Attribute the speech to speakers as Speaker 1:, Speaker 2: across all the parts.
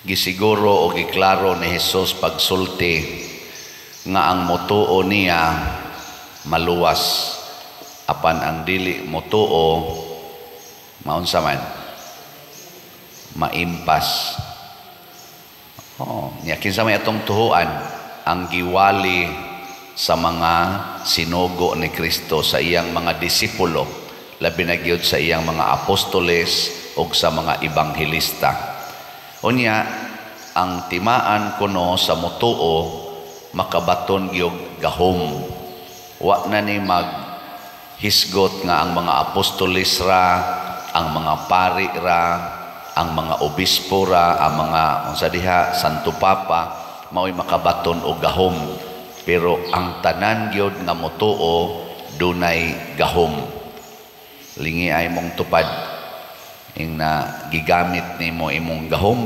Speaker 1: gisiguro o giklaro ni Jesus pagsulti nga ang motuo niya maluwas, apan ang dili motuo maunsa man maimpas. Niya kinsa may atong tuhuan ang giwali sa mga sinugo ni Kristo sa iyang mga disipulo, labi na gyud sa iyang mga apostoles ug sa mga ebanghelista. Unya ang timaan kuno sa motuo makabaton gyud gahom. Wa na ni maghisgot nga ang mga apostoles ra, ang mga pari ra, ang mga obispo ra, ang mga unsa diha Santo Papa mao'y makabaton og gahom. Pero ang tanan gyud nga motuo dunay gahom. Lingi ay mong tupad ing na gigamit nimo imong gahom.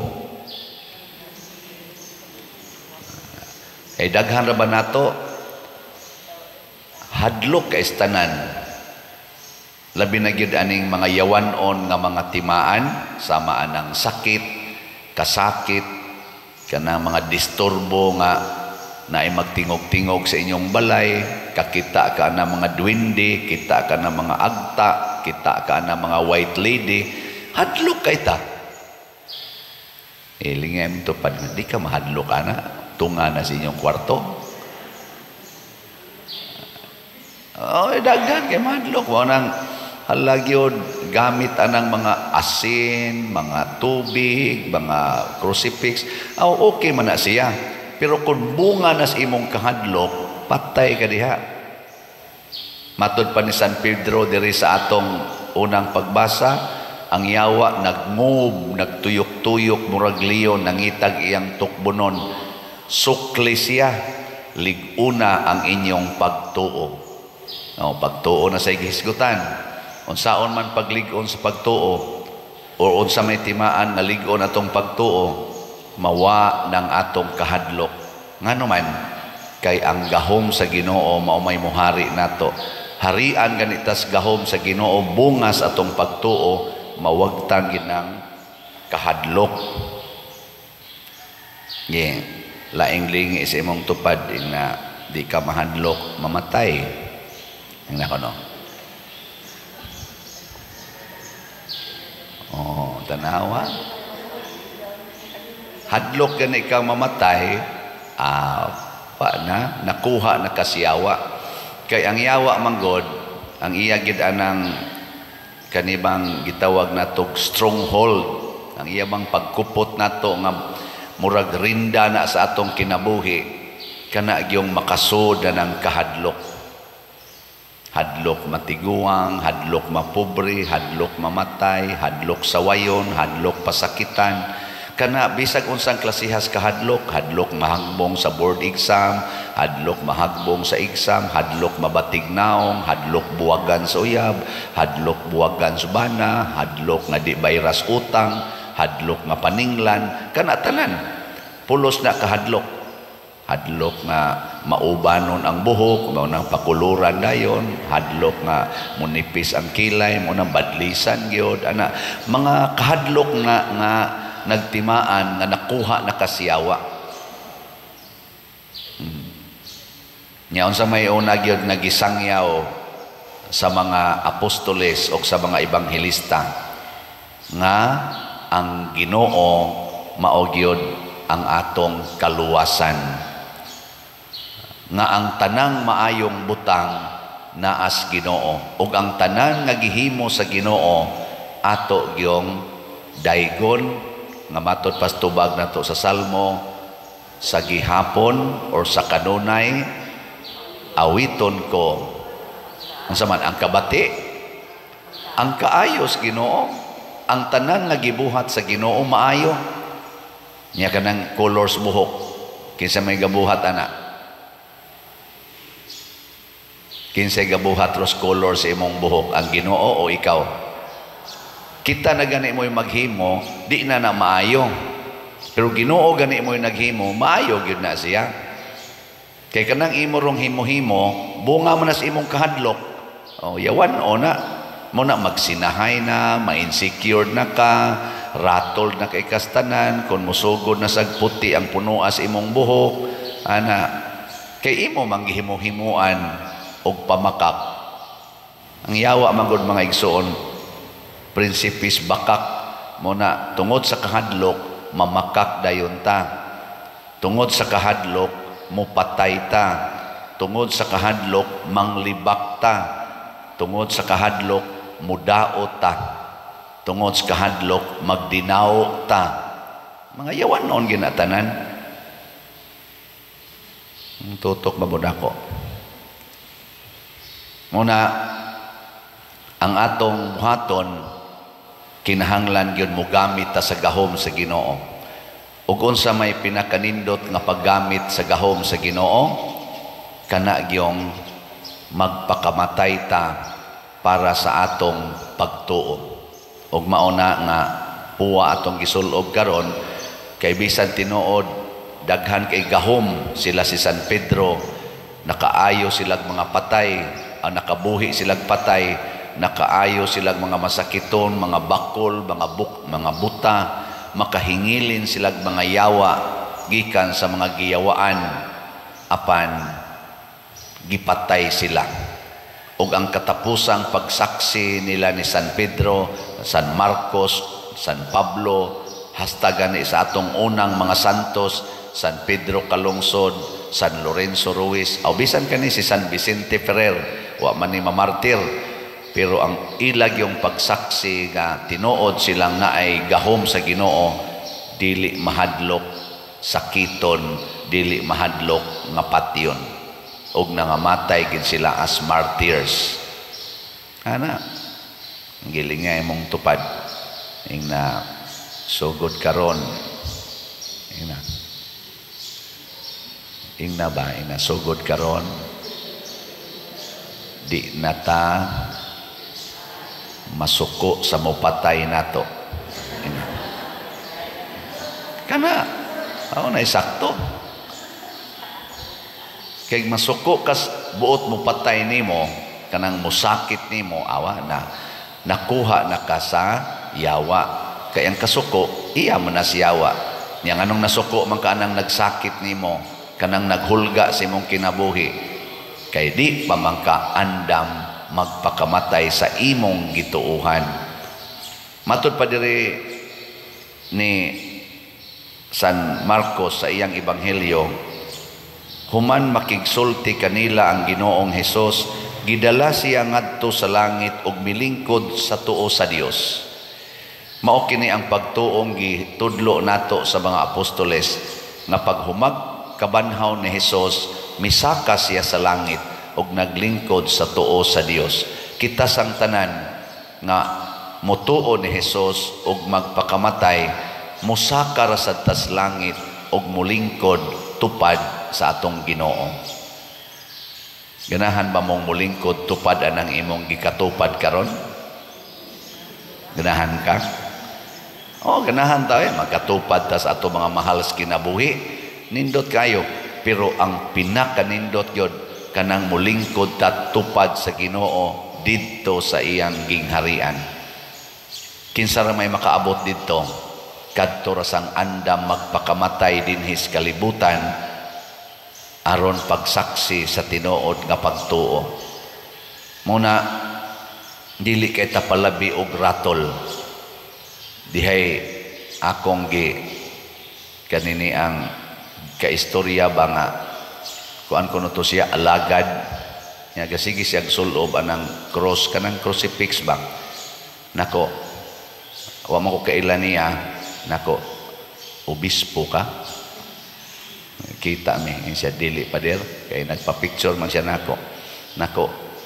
Speaker 1: Ay daghan ra ba nato hadlok ka istanan, labi na gyud aning mga yawanon nga mga timaan, sama anang sakit, kasakit, kanang mga disturbo nga naay magtingog-tingog sa inyong balay, kakita ka na mga duwende, kita ka na mga agta, kita ka na mga white lady, hadlok kay ta. Lingay mo to pag di ka mahadlok ana, tunga na sa inyong kwarto. Daghan kay mahadlok mo nang halagyod gamit anang mga asin, mga tubig, mga crucifix. Okay man na siya. Pero kung bunga na sa imong kahadlok, patay ka diha. Matod pa ni San Pedro diri sa atong unang pagbasa, ang yawa nagngub, nagtuyok-tuyok, murag leon, nangitag iyang tukbonon. Sukli siya, liguna ang inyong pagtuo. Pagtuo na sa igisgutan. Unsaon man pagligon sa pagtuo o unsa may timaan nga ligon atong pagtuo, mawa ng atong kahadlok. Ngano man kay ang gahom sa Ginoo mao may muhari nato. Harian ganitas gahom sa Ginoo, bungas atong pagtuo, mawagtang ginang kahadlok. Laing lingi sa imong tupad na di ka mahadlok mamatay. Ang nako no. Tanawa. Hadlok gani ikaw mamatay, nakuha na kasiyawa. Kay ang yawa manggod, ang iya gid anang kanibang gitawag natog stronghold. Ang iya bang pagkupot nato nga murag rinda na sa atong kinabuhi, kana gyung makasud ng kahadlok. Hadlok matiguang, hadlok mapobre, hadlok mamatay, hadlok sawayon, hadlok pasakitan. Kana bisag unsang klasihas ka hadlok, hadlok mahagbong sa board exam, hadlok mahagbong sa exam, hadlok mabatignaong, hadlok buwagan sa uyab, hadlok buwagan sa bana, hadlok nga di bayras utang, hadlok nga paninglan, kana tanan. Pulos na kahadlok. Hadlok nga maubanon ang buhok, maunang pakuluran dayon, hadlok nga munipis ang kilay, maunang badlisan gyud, ana mga kahadlok nga nagtimaan nga nakuha na kasiyawa. Nya unsa may una gyud nagisangyaw sa mga apostoles o sa mga ebanghelista nga ang Ginoo mao gyud ang atong kaluwasan, nga ang tanang maayong butang naas Ginoo, ug ang tanan nga gihimo sa Ginoo ato gyung daygon, nga matod pastubag nato sa Salmo, sa gihapon or sa kanunay awiton ko unsa man ang kabati, ang kaayos Ginoo, ang tanan nga gibuhat sa Ginoo maayo. Nya kanang colors buhok, kinsa may gabuhat ana? Kinsay gabuhat ros color sa imong buhok, ang Ginoo o ikaw? Kita na gani mo'y maghimo, di na maayo. Pero Ginoo gani mo'y naghimo, maayo gyud na siya. Kay kanang imo rong himo-himo, bunga man na sa imong kahadlok. Yawan o na, mo na magsinahay na, ma-insecure na ka, ratol na kay kastanan, kung musugod na sagputi ang punuas imong buhok, ana, kay imo manggihimo-himuan og pamakak. Ang yawa magod mga igsoon, prinsipis bakak mo na tungod sa kahadlok, mamakak dayon ta. Tungod sa kahadlok, mupatay ta. Tungod sa kahadlok, manglibak ta. Tungod sa kahadlok, mudaot ta. Tungod sa kahadlok, magdinaw ta. Mga yawan noon ginatanan. Tutok mabuda ko. Muna, ang atong buhaton, kinahanglan yun mo gamit ta sa gahom sa Ginoo. Ug unsa may pinakanindot nga paggamit sa gahom sa Ginoo, kana gyung magpakamatay ta para sa atong pagtuo. Ug mauna nga puwa atong gisulob karon kay bisan tinuod daghan kay gahom sila si San Pedro, nakaayo silag mga patay, nakabuhi silag patay, nakaayo silag mga masakiton, mga bakol, mga buta, makahingilin silag mga yawa gikan sa mga giyawaan apan gipatay sila. Ug ang katapusang pagsaksi nila ni San Pedro, San Marcos, San Pablo, hasta gani sa atong unang mga santos, San Pedro Calungsod, San Lorenzo Ruiz, o bisan kani si San Vicente Ferrer, wa man ni mamartir, pero ang ilag yung pagsaksi nga tinuod silang naay gahom sa Ginoo, dili mahadlok sakiton, dili mahadlok nga patyon, ug nangamatay gid sila as martyrs. Ana, giling nga imong tupad ing na sugod karon, ing na ba ing na sugod karon, di nata masuko sa mopatay nato. Kana na isakto. Kay masuko kas buot mo patay nimo, kanang musakit nimo, awa na nakuha na ka sa yawa. Kay ang kasuko iya man na si yawa. Yang anong nasuko man ka anang nagsakit nimo, kanang naghulga sa imong kinabuhi, kay di pa man ka andam magpakamatay sa imong gituuhan. Matud pa diri ni San Marcos sa iyang ebanghelyo, human makigsulti kanila ang Ginoong Hesus, gidala siya ngadto sa langit ug milingkod sa tuo sa Dios. Mao kini ang pagtuong gitudlo nato sa mga apostoles nga paghumag kabanhaw ni Hesus, misaka siya sa langit ug naglingkod sa tuo sa Dios. Kita sang tanan nga motuo ni Hesus ug magpakamatay, musaka ra sa tas langit ug mulingkod tupad sa atong Ginoo. Ganahan ba mong mulingkod tupad anang imong gikatupad karon? Ganahan ka? Ganahan tayo magkatupad ta sa atong mga mahal sa kinabuhi. Nindot kayo, pero ang pinakanindot yun kanang mulingkod ta tupad sa Ginoo didto sa iyang gingharian. Kinsa ra may makaabot didto, kadto ra sang andam magpakamatay dinhis kalibutan aron pagsaksi sa tinuod nga pagtuo. Muna dili kay ta palabi og ratol. Dihay akong kanini ang kaistorya ba nga kuan kuno to siya alagad nga gasigi siya sulob anang cross kanang crucifix ba. Nako, wa mo ko kailan niya, nako, obispo ka. Kita mi siya dili pader kay nagpa-picture man siya nako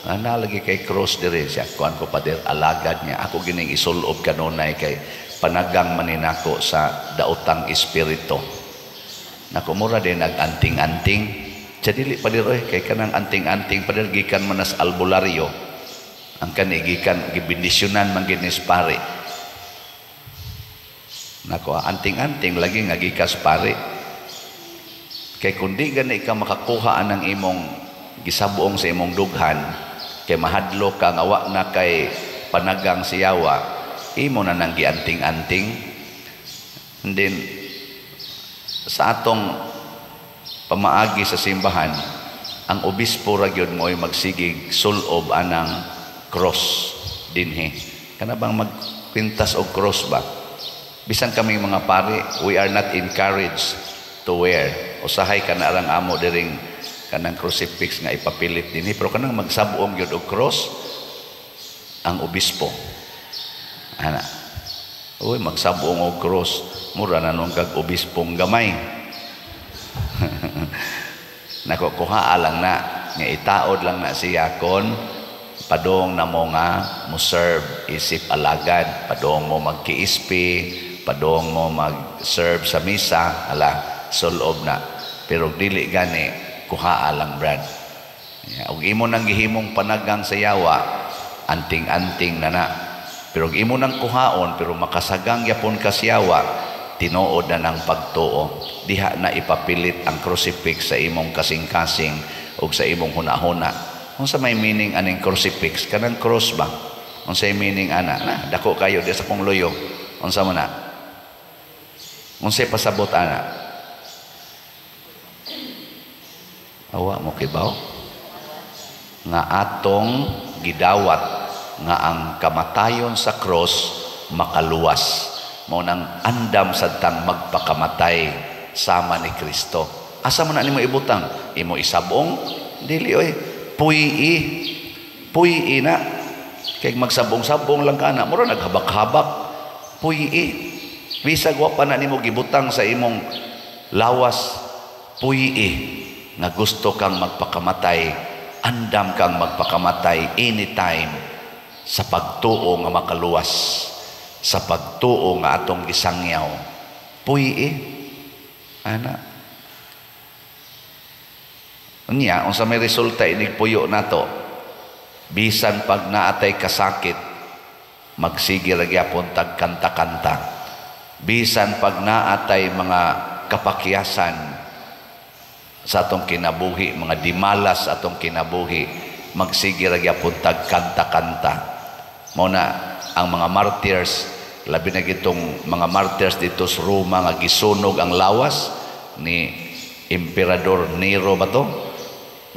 Speaker 1: nalagi kay cross dire siya kuan ko pader alagad niya, ako gining isulob kanunay kay panagang maninako sa daotang espiritu. Nako mura din nag-anting-anting siya dili pader kay kanang anting-anting pader gikan manas albularyo, ang kani gikan gibindisyonan man ginis pare. Nako anting-anting lagi nga gikas pare. Kay kundi gani ka makakuha anang imong gisabuong sa imong dughan, kay mahadlo ka nga wa na kay panagang siyawa, imo na nang gianting-anting, And then sa atong pamaagi sa simbahan, ang obispo ra gyud mo ay magsigig sulob anang cross dinhi. Kana bang magpintas og cross ba? Bisan kami mga pari, we are not encouraged to wear. Usahay ka na lang amo diring kanang crucifix nga ipapilit dinhi, pero kanang magsabuong gyud og cross ang obispo. Ana. Uy, magsabuong og cross, mura na nung kag obispong gamay. Nakukuha lang na nga itaod lang na siya kon padong na mo nga mo serve isip alagad, padong mo magkiispi, padong mo mag-serve sa misa, ala sulob na. Pero dili gani kuha lang brad. Ug imo nang gihimong panagang sa yawa, anting-anting na na. Pero imo nang kuhaon pero makasagang yapon ka sa yawa, tinuod na ng pagtuo. Diha na ipapilit ang crucifix sa imong kasing-kasing o sa imong huna-huna. Unsa may meaning aning crucifix? Kanang cross ba? Unsa may meaning ana? Na, dako kayo di sa kong loyo. Unsa man na? Unsa pasabot ana? Awa mo kibaw? Nga atong gidawat nga ang kamatayon sa cross makaluwas. Mo nang andam sadtang magpakamatay sama ni Kristo. Asa man na nimo ibutang? Imo isabong? Dili oy. Puyi na. Kay magsabong-sabong lang kana, mura naghabak-habak. Puyi. Bisag wa pa na nimo gibutang sa imong lawas. Puyi. Nga gusto kang magpakamatay, andam kang magpakamatay anytime sa pagtuo nga makaluwas. Sa pagtuo nga atong gisangyaw. Puyi. Ana. Unya, unsa may resulta inig puyo nato? Bisan pag naatay kasakit, magsige ra gyapon tag kanta-kanta. Bisan pag naatay mga kapakyasan sa atong kinabuhi, mga dimalas atong kinabuhi, magsige ra gyapon tag kanta-kanta. Mao na ang mga martyrs, labi na gitong mga martyrs dito sa Roma nga gisunog ang lawas ni Emperador Nero ba to?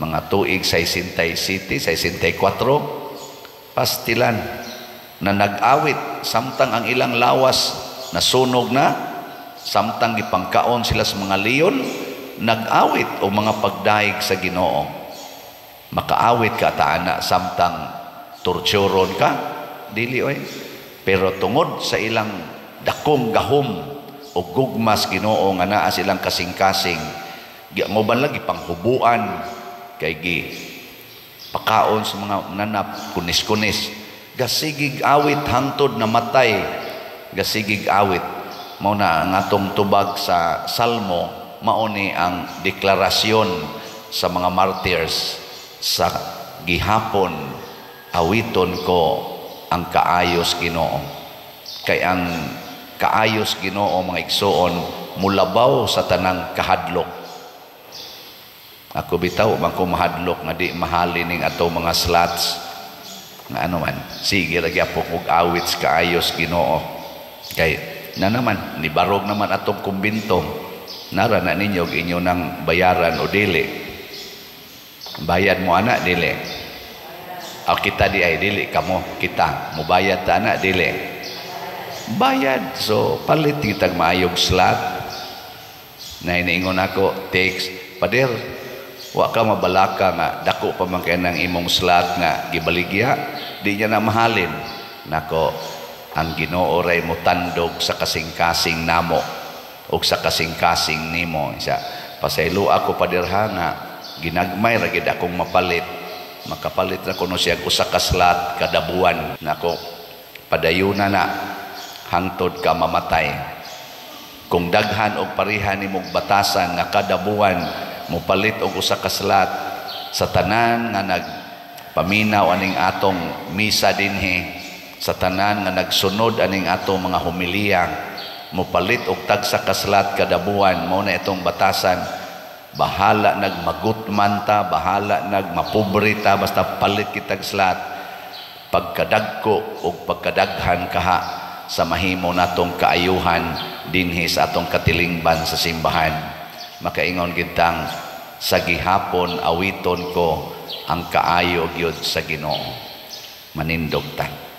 Speaker 1: Mga tuig 67, 64, pastilan na nag-awit samtang ang ilang lawas nasunog na, samtang gipangkaon sila sa mga leon, nag-awit o mga pagdaig sa Ginoo. Makaawit ka taana samtang torturon ka, dili oy. Pero tungod sa ilang dakong gahom o gugmas Ginoo nga naa silang kasing-kasing, giangoban lagi panghubuan kay gi pakaon sa mga nanap kunis-kunis, gasigig awit hangtod na matay, gasigig awit. Mao na ang atong tubag sa Salmo, mao ni ang deklarasyon sa mga martyrs sa gihapon awiton ko ang kaayos Ginoo. Kay ang kaayos Ginoo mga igsoon mulabaw sa tanang kahadlok. Ako bitaw man ko mahadlok nga di mahalin ning ato mga slots nga ano man, sige ra gyapon og awit sa kaayos Ginoo. Kay na naman nibarog naman atong kumbinto, nara na ninyo inyo nang bayaran o dili. Bayad mo ana dili. O kita di ay dili kamo, kita mubayad ta ana dili. Bayad. So palit kitag maayog slot. Na iniingon ako, text, pader, wa ka mabalaka nga dako pa man kay nang imong slot nga gibaligya, di niya na mahalin. Nako, ang Ginoo ray mo tandog sa kasing-kasing namo o sa kasing-kasing nimo. Isa, pasaylo ako padirha nga ginagmay ra gid akong mapalit. Makapalit ra kuno siya usa ka slot kada buwan. Nako, padayuna na hangtod ka mamatay. Kung daghan og parihan nimong batasan nga kada buwan mupalit og usa ka slot sa tanan nga nagpaminaw aning atong misa dinhi, sa tanan nga nagsunod aning atong mga homilya, mupalit og tagsa ka slot kada buwan. Mao na itong batasan, bahala nagmagutman ta, bahala nagmapobre ta, basta palit kitag slot. Pagkadagko o pagkadaghan kaha sa mahimo natong kaayuhan dinhi sa atong katilingban sa simbahan. Makaingon gitang sa gihapon awiton ko ang kaayo gyud sa Ginoo. Manindog ta.